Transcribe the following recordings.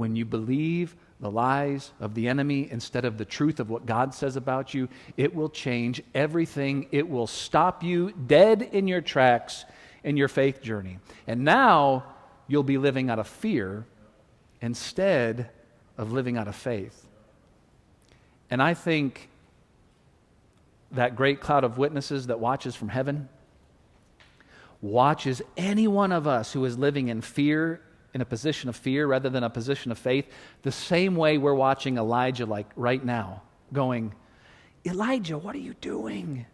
when you believe the lies of the enemy instead of the truth of what God says about you, it will change everything. It will stop you dead in your tracks in your faith journey. And now you'll be living out of fear instead of living out of faith. And I think that great cloud of witnesses that watches from heaven watches any one of us who is living in fear, in a position of fear rather than a position of faith, the same way we're watching Elijah like right now, going, Elijah, what are you doing?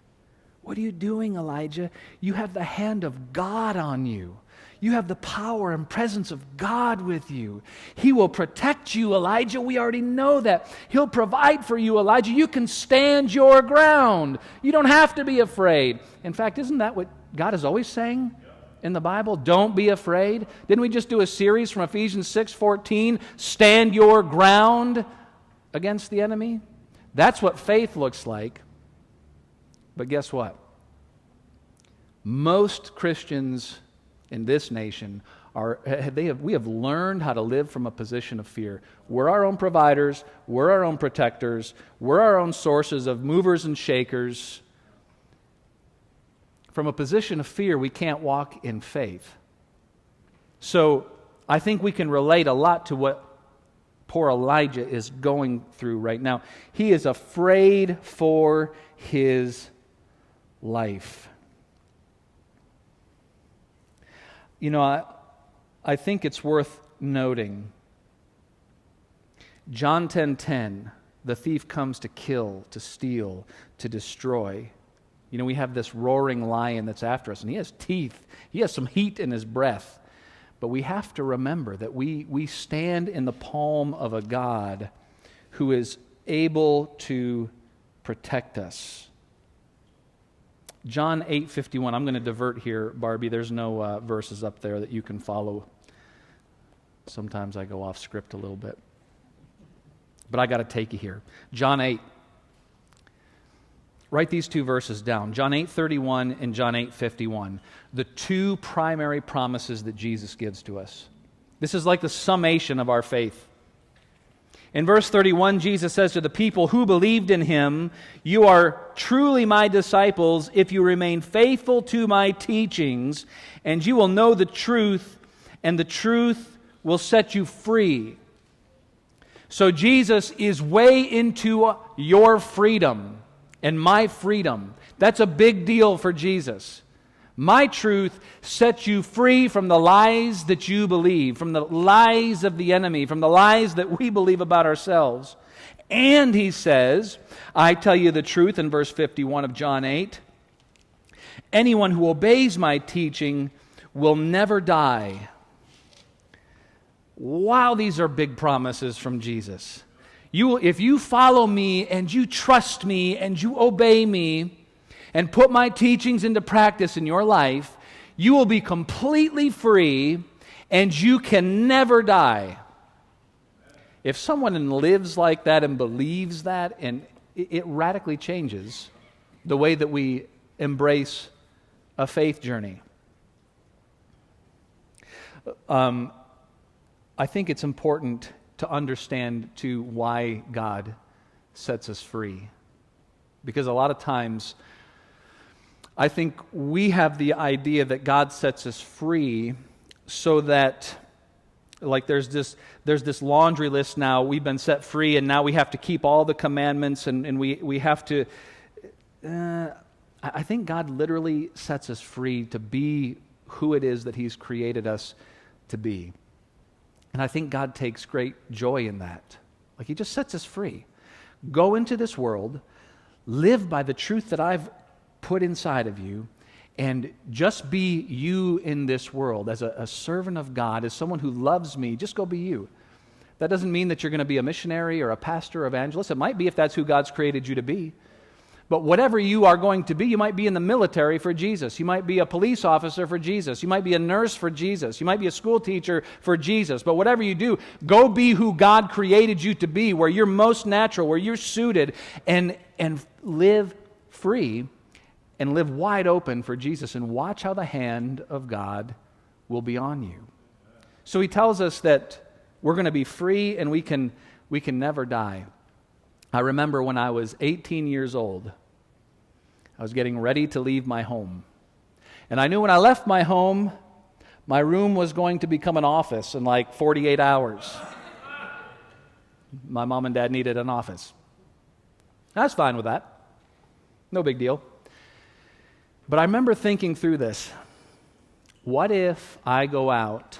What are you doing, Elijah? You have the hand of God on you. You have the power and presence of God with you. He will protect you, Elijah. We already know that. He'll provide for you, Elijah. You can stand your ground. You don't have to be afraid. In fact, isn't that what God is always saying in the Bible? Don't be afraid. Didn't we just do a series from Ephesians 6:14? Stand your ground against the enemy. That's what faith looks like. But guess what? Most Christians in this nation we have learned how to live from a position of fear. We're our own providers, we're our own protectors, we're our own sources of movers and shakers. From a position of fear, we can't walk in faith. So I think we can relate a lot to what poor Elijah is going through right now. He is afraid for his life. You know, I think it's worth noting, John 10:10, the thief comes to kill, to steal, to destroy. You know, we have this roaring lion that's after us, and he has teeth. He has some heat in his breath. But we have to remember that we stand in the palm of a God who is able to protect us. John 8:51. I'm going to divert here, Barbie. There's no verses up there that you can follow. Sometimes I go off script a little bit. But I got to take you here. John 8. Write these two verses down. John 8:31 and John 8:51. The two primary promises that Jesus gives to us. This is like the summation of our faith. In verse 31, Jesus says to the people who believed in Him, "You are truly my disciples if you remain faithful to my teachings, and you will know the truth, and the truth will set you free." So Jesus is way into your freedom and my freedom. That's a big deal for Jesus. My truth sets you free from the lies that you believe, from the lies of the enemy, from the lies that we believe about ourselves. And he says, I tell you the truth in verse 51 of John 8, anyone who obeys my teaching will never die. Wow, these are big promises from Jesus. If you follow me and you trust me and you obey me, and put my teachings into practice in your life, you will be completely free and you can never die. If someone lives like that and believes that, and it radically changes the way that we embrace a faith journey. I think it's important to understand too why God sets us free. Because a lot of times I think we have the idea that God sets us free so that, like there's this laundry list now, we've been set free and now we have to keep all the commandments and we have to, I think God literally sets us free to be who it is that He's created us to be. And I think God takes great joy in that. Like He just sets us free. Go into this world, live by the truth that I've put inside of you, and just be you in this world as a servant of God, as someone who loves me. Just go be you. That doesn't mean that you're going to be a missionary or a pastor or evangelist. It might be if that's who God's created you to be. But whatever you are going to be, you might be in the military for Jesus. You might be a police officer for Jesus. You might be a nurse for Jesus. You might be a school teacher for Jesus. But whatever you do, go be who God created you to be, where you're most natural, where you're suited, and live free and live wide open for Jesus, and watch how the hand of God will be on you. So He tells us that We're going to be free, and we can never die. I remember when I was 18 years old, I was getting ready to leave my home. And I knew when I left my home, my room was going to become an office in like 48 hours. My mom and dad needed an office. I was fine with that. No big deal. But I remember thinking through this. What if I go out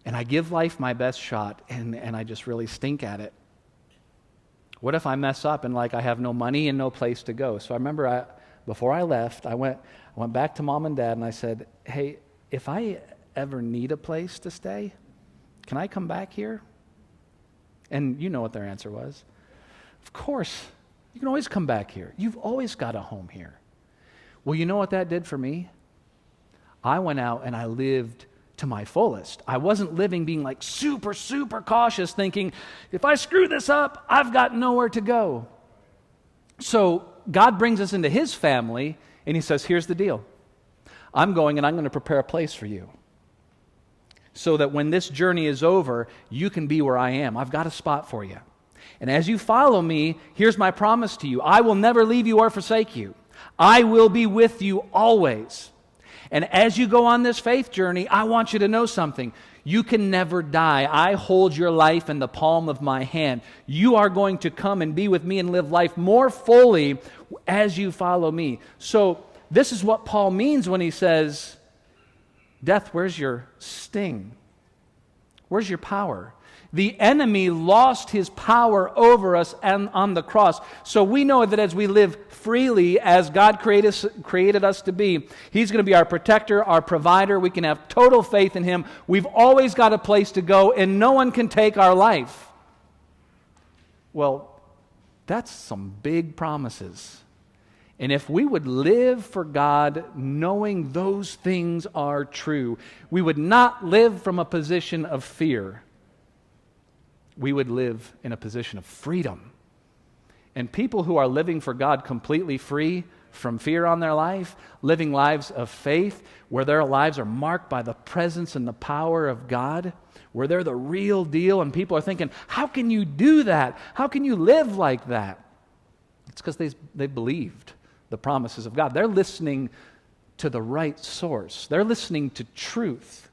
and I give life my best shot and I just really stink at it? What if I mess up and like I have no money and no place to go? So I remember before I left, I went back to mom and dad and I said, hey, if I ever need a place to stay, can I come back here? And you know what their answer was. Of course, you can always come back here. You've always got a home here. Well, you know what that did for me? I went out and I lived to my fullest. I wasn't living being like super, super cautious, thinking, if I screw this up, I've got nowhere to go. So God brings us into his family, and he says, here's the deal. I'm going and I'm going to prepare a place for you, so that when this journey is over, you can be where I am. I've got a spot for you. And as you follow me, here's my promise to you. I will never leave you or forsake you. I will be with you always. And as you go on this faith journey, I want you to know something. You can never die. I hold your life in the palm of my hand. You are going to come and be with me and live life more fully as you follow me. So this is what Paul means when he says, death, where's your sting? Where's your power? The enemy lost his power over us and on the cross. So we know that as we live freely as God created us to be, he's going to be our protector, our provider. We can have total faith in him. We've always got a place to go, and no one can take our life. Well, that's some big promises. And if we would live for God knowing those things are true, we would not live from a position of fear. We would live in a position of freedom. And people who are living for God completely free from fear on their life, living lives of faith, where their lives are marked by the presence and the power of God, where they're the real deal, and people are thinking, how can you do that? How can you live like that? It's because they believed the promises of God. They're listening to the right source. They're listening to truth.